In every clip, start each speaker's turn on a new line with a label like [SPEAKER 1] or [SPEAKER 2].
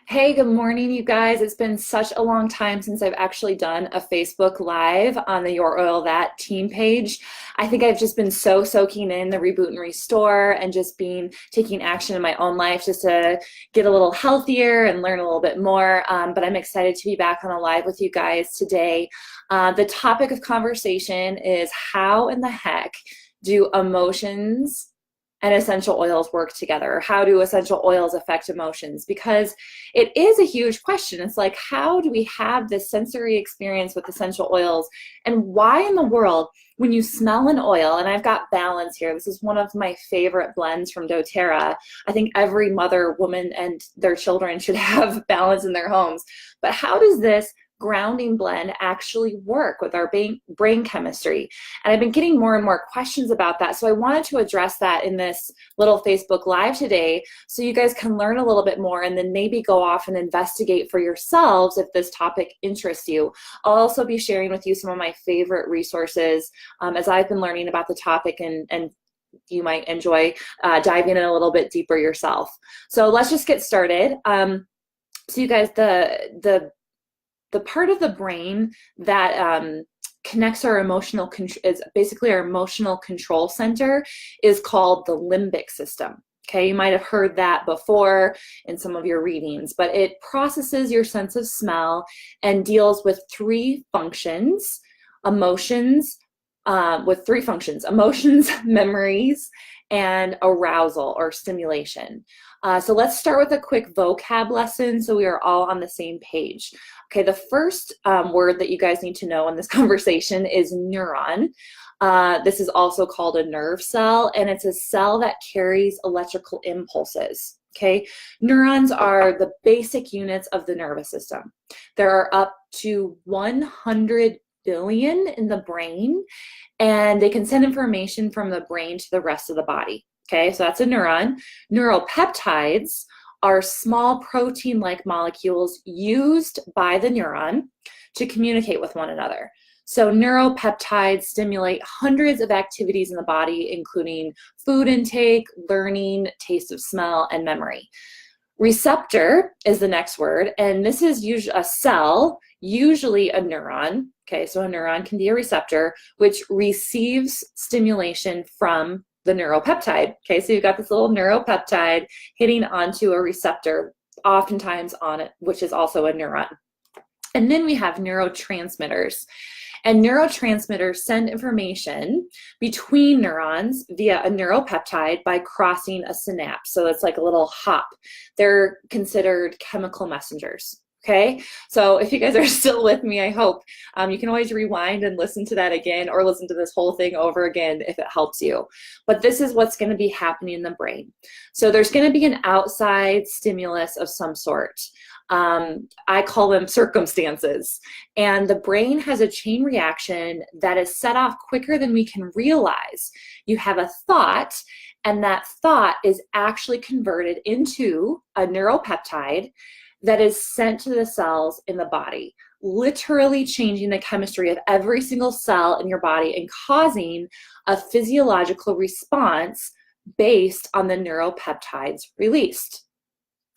[SPEAKER 1] Hey, good morning, you guys. It's been such a long time since I've actually done a Facebook Live on the Your Oil That team page. I think I've just been so soaking in the reboot and restore and just being taking action in my own life just to get a little healthier and learn a little bit more. But I'm excited to be back on a live with you guys today. The topic of conversation is how in the heck do emotions and essential oils work together? How do essential oils affect emotions? Because it is a huge question. It's like, how do we have this sensory experience with essential oils? And why in the world, when you smell an oil, and I've got Balance here, this is one of my favorite blends from doTERRA. I think every mother, woman, and their children should have Balance in their homes. But how does this grounding blend actually work with our brain chemistry? And I've been getting more and more questions about that. So I wanted to address that in this little Facebook Live today so you guys can learn a little bit more and then maybe go off and investigate for yourselves if this topic interests you. I'll also be sharing with you some of my favorite resources as I've been learning about the topic, and you might enjoy diving in a little bit deeper yourself. So let's just get started. So you guys, the part of the brain that connects our emotional is basically our emotional control center is called the limbic system. Okay, you might have heard that before in some of your readings, but it processes your sense of smell and deals with three functions, emotions, emotions, memories, and arousal or stimulation. So let's start with a quick vocab lesson so we are all on the same page. Okay, the first word that you guys need to know in this conversation is neuron. This is also called a nerve cell, and it's a cell that carries electrical impulses. Okay, neurons are the basic units of the nervous system. There are up to 100 billion in the brain, and they can send information from the brain to the rest of the body. Okay, so that's a neuron. Neuropeptides are small protein-like molecules used by the neuron to communicate with one another. So neuropeptides stimulate hundreds of activities in the body, including food intake, learning, taste of smell, and memory. Receptor is the next word, and this is usually a cell, usually a neuron. Okay, so a neuron can be a receptor, which receives stimulation from the neuropeptide. Okay, so you've got this little neuropeptide hitting onto a receptor, oftentimes on it, which is also a neuron. And then we have neurotransmitters. And neurotransmitters send information between neurons via a neuropeptide by crossing a synapse. So it's like a little hop. They're considered chemical messengers. Okay, so if you guys are still with me, I hope you can always rewind and listen to that again, or listen to this whole thing over again if it helps you. But this is what's going to be happening in the brain. So there's going to be an outside stimulus of some sort. I call them circumstances. And the brain has a chain reaction that is set off quicker than we can realize. You have a thought, and that thought is actually converted into a neuropeptide that is sent to the cells in the body, literally changing the chemistry of every single cell in your body and causing a physiological response based on the neuropeptides released.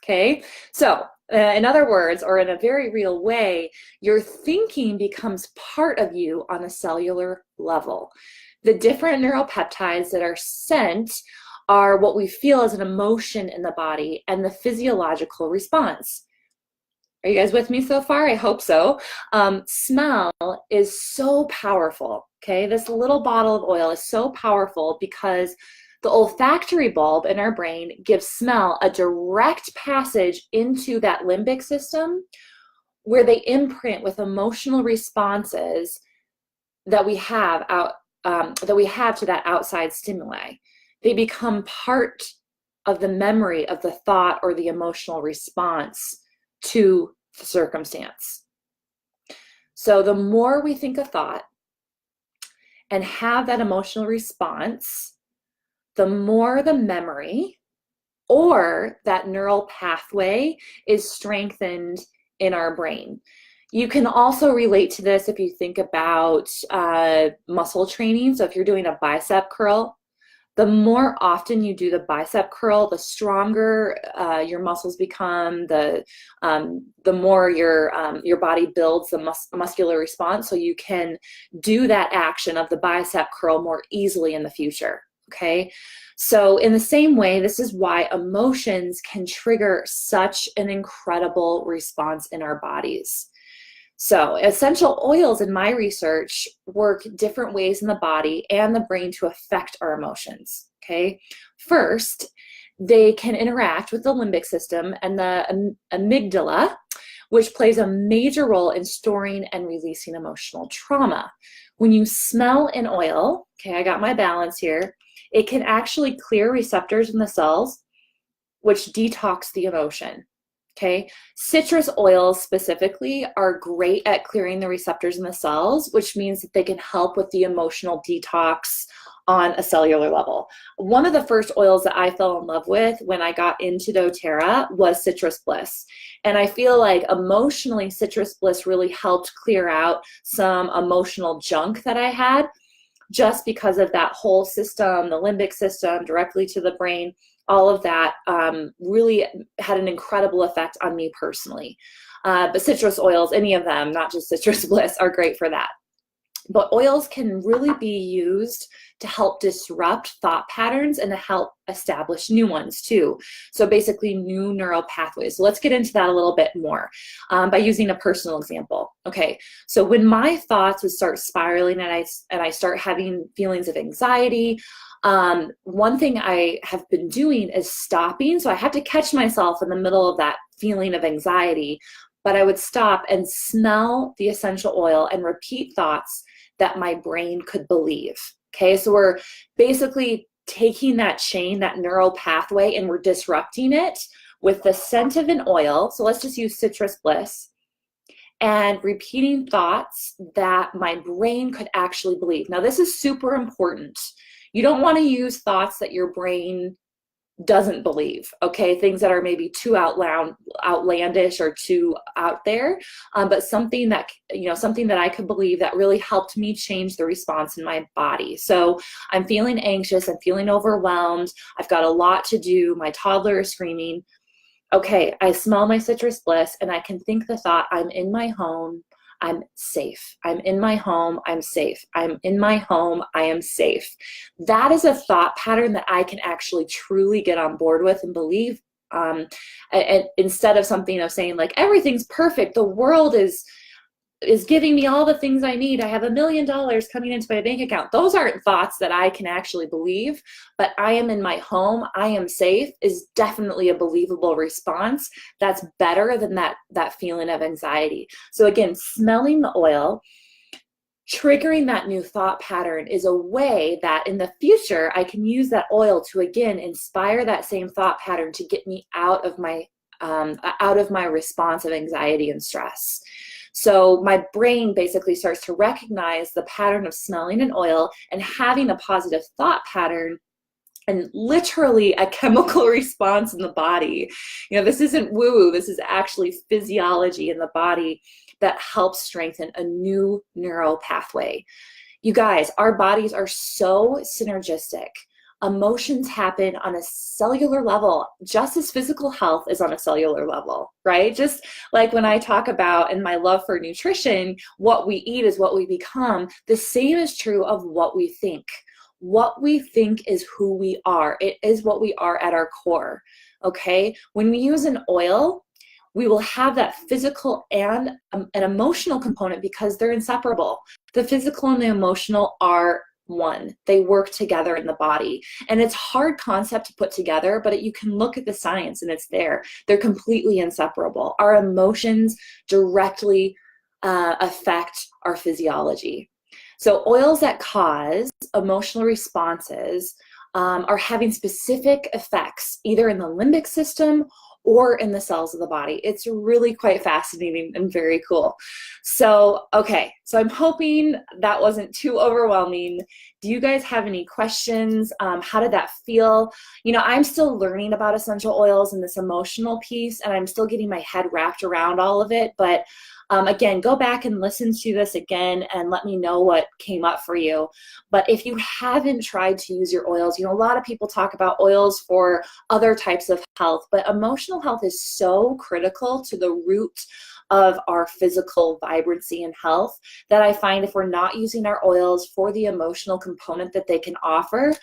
[SPEAKER 1] Okay, so in other words, or in a very real way, your thinking becomes part of you on a cellular level. The different neuropeptides that are sent are what we feel as an emotion in the body and the physiological response. Are you guys with me so far? I hope so. Smell is so powerful, okay? This little bottle of oil is so powerful because the olfactory bulb in our brain gives smell a direct passage into that limbic system where they imprint with emotional responses that we have to that outside stimuli. They become part of the memory of the thought or the emotional response to the circumstance. So the more we think a thought and have that emotional response, the more the memory or that neural pathway is strengthened in our brain. You can also relate to this if you think about muscle training. So if you're doing a bicep curl, The more often you do the bicep curl, the stronger your muscles become, the more your body builds the muscular response, so you can do that action of the bicep curl more easily in the future, okay? So in the same way, this is why emotions can trigger such an incredible response in our bodies. So essential oils in my research work different ways in the body and the brain to affect our emotions, okay? First, they can interact with the limbic system and the amygdala, which plays a major role in storing and releasing emotional trauma. When you smell an oil, okay, I got my balance here, it can actually clear receptors in the cells, which detox the emotion. Okay, citrus oils specifically are great at clearing the receptors in the cells, which means that they can help with the emotional detox on a cellular level. One of the first oils that I fell in love with when I got into doTERRA was Citrus Bliss. And I feel like emotionally, Citrus Bliss really helped clear out some emotional junk that I had just because of that whole system, the limbic system, directly to the brain. All of that really had an incredible effect on me personally. But citrus oils, any of them, not just Citrus Bliss, are great for that. But oils can really be used to help disrupt thought patterns and to help establish new ones too. So basically new neural pathways. So let's get into that a little bit more by using a personal example. Okay, so when my thoughts would start spiraling and I start having feelings of anxiety, one thing I have been doing is stopping. So I had to catch myself in the middle of that feeling of anxiety, but I would stop and smell the essential oil and repeat thoughts that my brain could believe. Okay, so we're basically taking that chain, that neural pathway, and we're disrupting it with the scent of an oil. So let's just use Citrus Bliss, and repeating thoughts that my brain could actually believe. Now, this is super important. You don't want to use thoughts that your brain doesn't believe, okay? Things that are maybe too outlandish or too out there, but something that, something that I could believe that really helped me change the response in my body. So I'm feeling anxious, I'm feeling overwhelmed, I've got a lot to do, my toddler is screaming. Okay, I smell my Citrus Bliss and I can think the thought, I'm in my home, I'm safe. I'm in my home, I'm safe. I'm in my home, I am safe. That is a thought pattern that I can actually truly get on board with and believe. And instead of something of saying like, everything's perfect, the world is giving me all the things I need, I have $1 million coming into my bank account. Those aren't thoughts that I can actually believe, but I am in my home, I am safe is definitely a believable response. That's better than that feeling of anxiety. So again, smelling the oil, triggering that new thought pattern is a way that in the future, I can use that oil to again inspire that same thought pattern to get me out of my response of anxiety and stress. So my brain basically starts to recognize the pattern of smelling an oil and having a positive thought pattern and literally a chemical response in the body. This isn't woo-woo, this is actually physiology in the body that helps strengthen a new neural pathway. You guys, our bodies are so synergistic. Emotions happen on a cellular level, just as physical health is on a cellular level, right? Just like when I talk about in my love for nutrition, what we eat is what we become. The same is true of what we think. What we think is who we are. It is what we are at our core, okay? When we use an oil, we will have that physical and an emotional component because they're inseparable. The physical and the emotional are one. They work together in the body. And it's a hard concept to put together, but you can look at the science and it's there. They're completely inseparable. Our emotions directly affect our physiology. So oils that cause emotional responses are having specific effects either in the limbic system or in the cells of the body. It's really quite fascinating and very cool. So, okay, so I'm hoping that wasn't too overwhelming. Do you guys have any questions? How did that feel? I'm still learning about essential oils and this emotional piece, and I'm still getting my head wrapped around all of it, but Again, go back and listen to this again and let me know what came up for you. But if you haven't tried to use your oils, you know, a lot of people talk about oils for other types of health, but emotional health is so critical to the root of our physical vibrancy and health that I find if we're not using our oils for the emotional component that they can offer,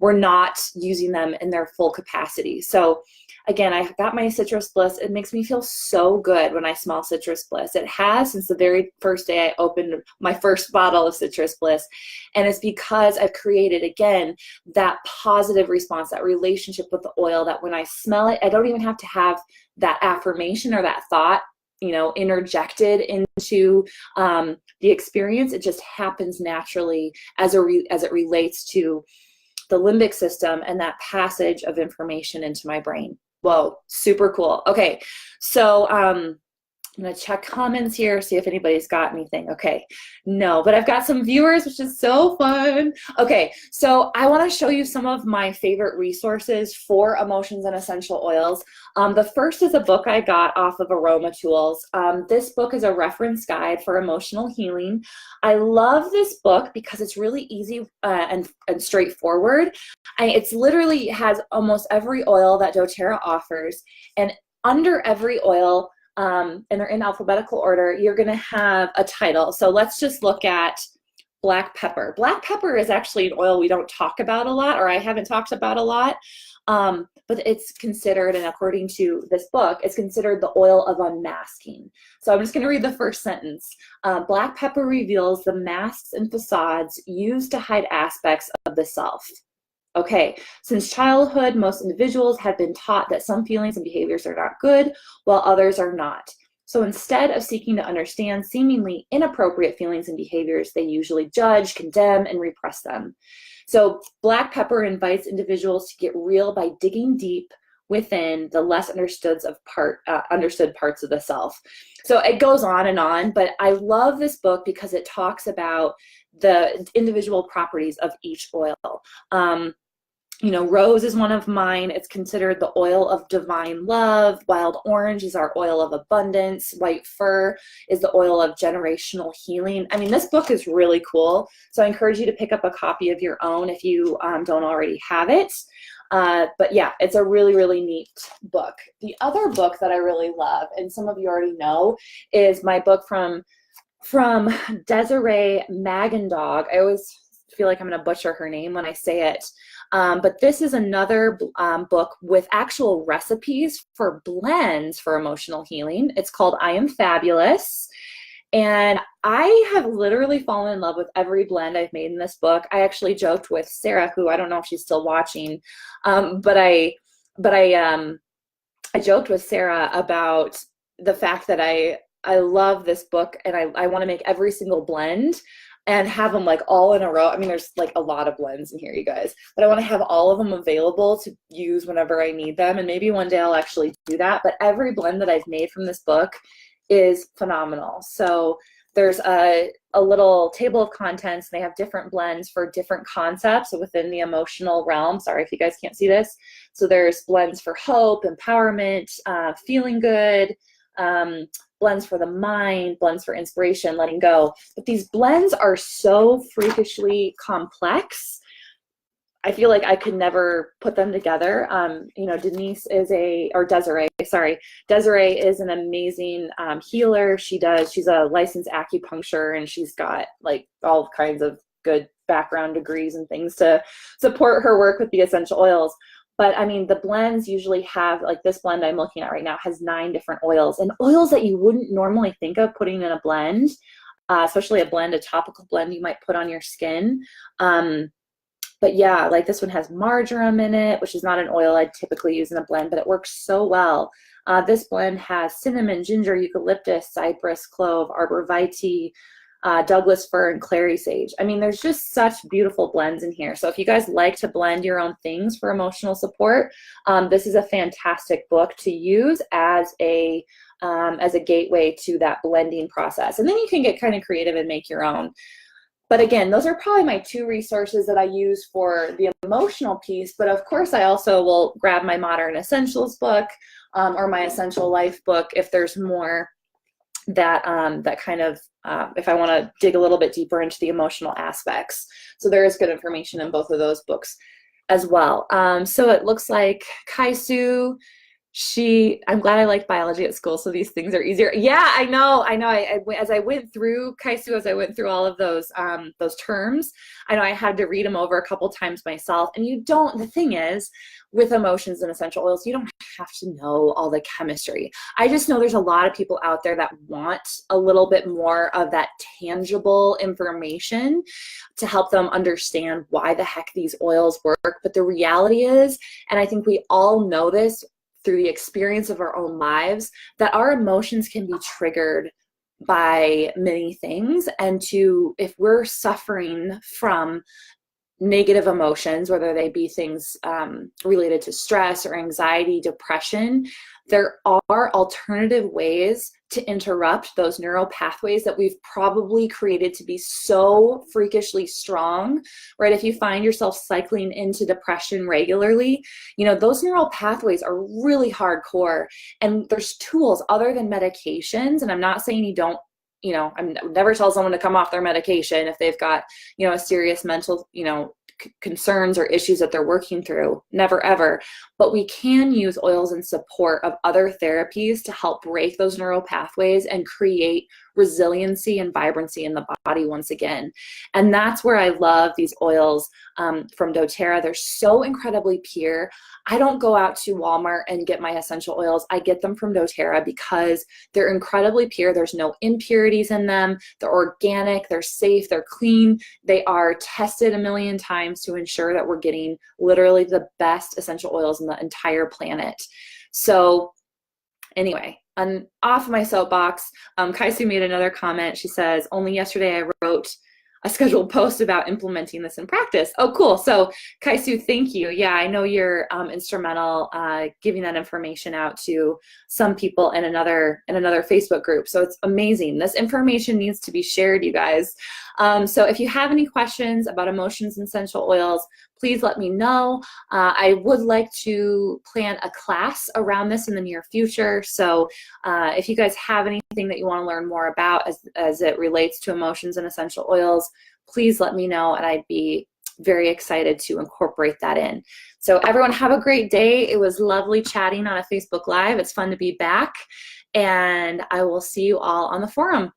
[SPEAKER 1] we're not using them in their full capacity. So again, I got my Citrus Bliss. It makes me feel so good when I smell Citrus Bliss. It has since the very first day I opened my first bottle of Citrus Bliss. And it's because I've created, again, that positive response, that relationship with the oil, that when I smell it, I don't even have to have that affirmation or that thought, you know, interjected into the experience. It just happens naturally as it relates to the limbic system and that passage of information into my brain. Whoa, super cool. Okay, so I'm gonna check comments here, see if anybody's got anything. Okay, no, but I've got some viewers, which is so fun. Okay, so I wanna show you some of my favorite resources for emotions and essential oils. The first is a book I got off of Aroma Tools. This book is a reference guide for emotional healing. I love this book because it's really easy and straightforward. It's literally has almost every oil that doTERRA offers, and under every oil, and they're in alphabetical order, you're going to have a title. So let's just look at black pepper. Black pepper is actually an oil we don't talk about a lot, or I haven't talked about a lot, but it's considered, and according to this book, it's considered the oil of unmasking. So I'm just going to read the first sentence. Black pepper reveals the masks and facades used to hide aspects of the self. Okay, since childhood, most individuals have been taught that some feelings and behaviors are not good, while others are not. So instead of seeking to understand seemingly inappropriate feelings and behaviors, they usually judge, condemn, and repress them. So black pepper invites individuals to get real by digging deep within the less understood parts of the self. So it goes on, but I love this book because it talks about the individual properties of each oil. You know, rose is one of mine. It's considered the oil of divine love. Wild orange is our oil of abundance. White fir is the oil of generational healing. I mean, this book is really cool. So I encourage you to pick up a copy of your own if you don't already have it. But yeah, it's a really, really neat book. The other book that I really love, and some of you already know, is my book from Desiree Magandog. I always feel like I'm going to butcher her name when I say it. But this is another book with actual recipes for blends for emotional healing. It's called I Am Fabulous. And I have literally fallen in love with every blend I've made in this book. I actually joked with Sarah, who I don't know if she's still watching, but I joked with Sarah about the fact that I love this book and I want to make every single blend and have them like all in a row. I mean, there's like a lot of blends in here, you guys, but I want to have all of them available to use whenever I need them. And maybe one day I'll actually do that. But every blend that I've made from this book is phenomenal. So there's a little table of contents, and they have different blends for different concepts within the emotional realm. Sorry if you guys can't see this. So there's blends for hope, empowerment, feeling good, blends for the mind, blends for inspiration, letting go. But these blends are so freakishly complex. I feel like I could never put them together. You know, Desiree is an amazing healer. She's a licensed acupuncture, and she's got like all kinds of good background degrees and things to support her work with the essential oils. But I mean, the blends usually have, like this blend I'm looking at right now has 9 different oils, and oils that you wouldn't normally think of putting in a blend, especially a topical blend you might put on your skin. But yeah, like this one has marjoram in it, which is not an oil I'd typically use in a blend, but it works so well. This blend has cinnamon, ginger, eucalyptus, cypress, clove, arbor vitae, Douglas fir, and clary sage. I mean, there's just such beautiful blends in here. So if you guys like to blend your own things for emotional support, this is a fantastic book to use as a gateway to that blending process. And then you can get kind of creative and make your own. But again, those are probably my 2 resources that I use for the emotional piece. But of course, I also will grab my Modern Essentials book or my Essential Life book if there's more that kind of, if I want to dig a little bit deeper into the emotional aspects. So there is good information in both of those books as well. So it looks like Kaisu, I'm glad I like biology at school, so these things are easier. Yeah, I know. As I went through Kaisu, as I went through all of those terms, I know I had to read them over a couple times myself. And the thing is, with emotions and essential oils, you don't have to know all the chemistry. I just know there's a lot of people out there that want a little bit more of that tangible information to help them understand why the heck these oils work. But the reality is, and I think we all know this through the experience of our own lives, that our emotions can be triggered by many things. And if we're suffering from negative emotions, whether they be things related to stress or anxiety, depression, there are alternative ways to interrupt those neural pathways that we've probably created to be so freakishly strong, right? If you find yourself cycling into depression regularly, those neural pathways are really hardcore. And there's tools other than medications. And I'm not saying you don't, I never tell someone to come off their medication if they've got, a serious mental, concerns or issues that they're working through. Never, ever. But we can use oils in support of other therapies to help break those neural pathways and create resiliency and vibrancy in the body once again. And that's where I love these oils from doTERRA. They're so incredibly pure. I don't go out to Walmart and get my essential oils. I get them from doTERRA because they're incredibly pure. There's no impurities in them. They're organic, they're safe, they're clean. They are tested a million times to ensure that we're getting literally the best essential oils in the entire planet. So anyway, off my soapbox, Kaisu made another comment. She says, only yesterday I wrote a scheduled post about implementing this in practice. Oh, cool. So Kaisu, thank you. Yeah, I know you're instrumental giving that information out to some people in another Facebook group. So it's amazing. This information needs to be shared, you guys. So if you have any questions about emotions and essential oils, please let me know. I would like to plan a class around this in the near future. So if you guys have anything that you want to learn more about as it relates to emotions and essential oils, please let me know, and I'd be very excited to incorporate that in. So everyone have a great day. It was lovely chatting on a Facebook Live. It's fun to be back, and I will see you all on the forum.